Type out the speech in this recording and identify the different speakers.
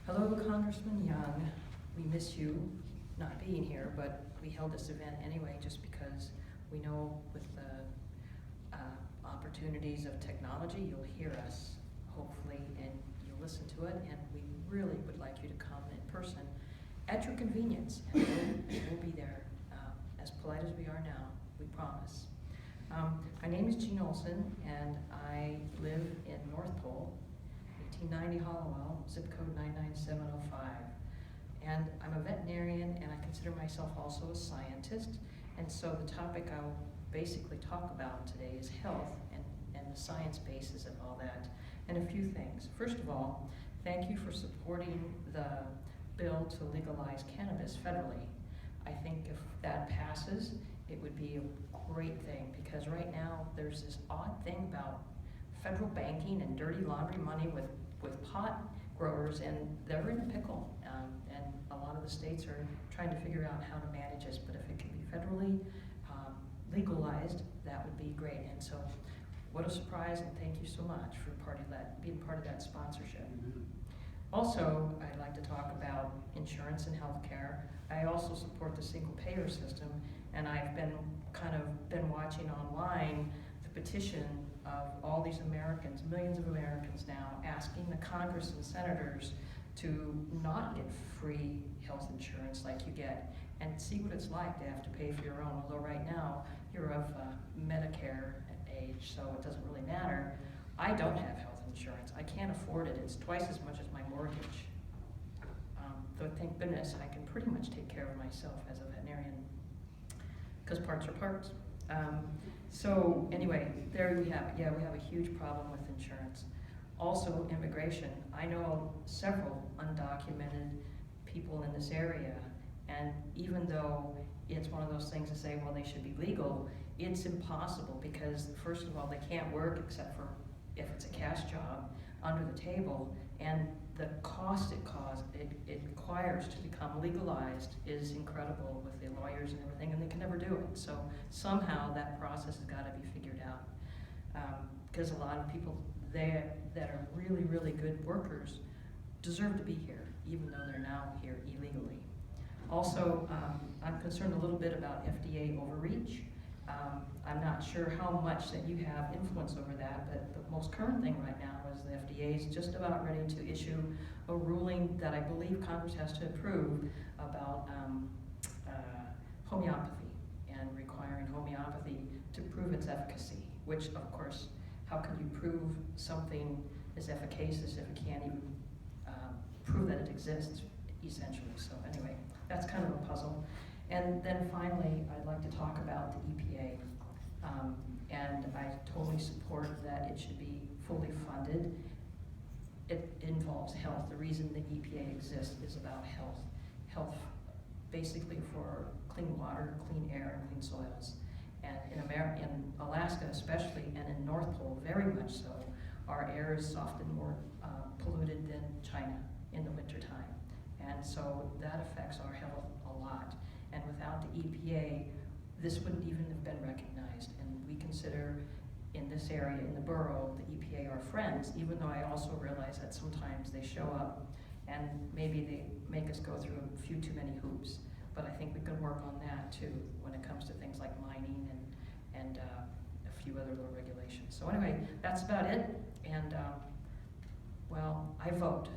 Speaker 1: Hello, Congressman Young. We miss you not being here, but we held this event anyway just because we know with the opportunities of technology, you'll hear us, hopefully, and you'll listen to it, and we really would like you to come in person at your convenience, and we'll be there as polite as we are now, we promise. My name is Jeanne Olson, and I live in North Pole, 1890 Hollowell, zip code 99705. And I'm a veterinarian, and I consider myself also a scientist. And so the topic I'll basically talk about today is health and the science basis of all that, and a few things. First of all, thank you for supporting the bill to legalize cannabis federally. I think if that passes, it would be a great thing, because right now there's this odd thing about federal banking and dirty laundry money with pot growers, and they're in a pickle. And a lot of the states are trying to figure out how to manage this, but if it can be federally legalized, that would be great. And so, what a surprise, and thank you so much for being part of that sponsorship. Also, I'd like to talk about insurance and healthcare. I also support the single payer system, and I've been watching online the petition of all these Americans, millions of Americans now, asking the Congress and senators to not get free health insurance like you get, and see what it's like to have to pay for your own. Although right now you're of Medicare age, so it doesn't really matter. I don't have health insurance. I can't afford it. It's twice as much as my mortgage. Though thank goodness I can pretty much take care of myself as a veterinarian, because parts are parts. So anyway, there we have it. Yeah, we have a huge problem with insurance. Also, immigration. I know several undocumented people in this area, and even though it's one of those things to say, well, they should be legal, it's impossible, because first of all, they can't work except for if it's a cash job under the table, and the cost it requires to become legalized is incredible with the lawyers and everything, and they can never do it. So somehow that process has got to be figured out, because a lot of people there that are really, really good workers deserve to be here, even though they're now here illegally. Also, I'm concerned a little bit about FDA overreach. I'm not sure how much that you have influence over that, but the most current thing right now is the FDA is just about ready to issue a ruling that I believe Congress has to approve about homeopathy, and requiring homeopathy to prove its efficacy, which of course, how can you prove something is efficacious if you can't even prove that it exists, essentially? So anyway, that's kind of a puzzle. And then finally, I'd like to talk about the EPA. And I totally support that it should be fully funded. It involves health. The reason the EPA exists is about health. Health basically for clean water, clean air, and clean soils. And in Alaska especially, and in North Pole very much so, our air is often more polluted than China in the wintertime. And so that affects our health a lot. And without the EPA, this wouldn't even have been recognized. And we consider in this area, in the borough, the EPA our friends, even though I also realize that sometimes they show up and maybe they make us go through a few too many hoops. But I think we can work on that too when it comes to things like mining and a few other little regulations. So anyway, that's about it. And well, I vote.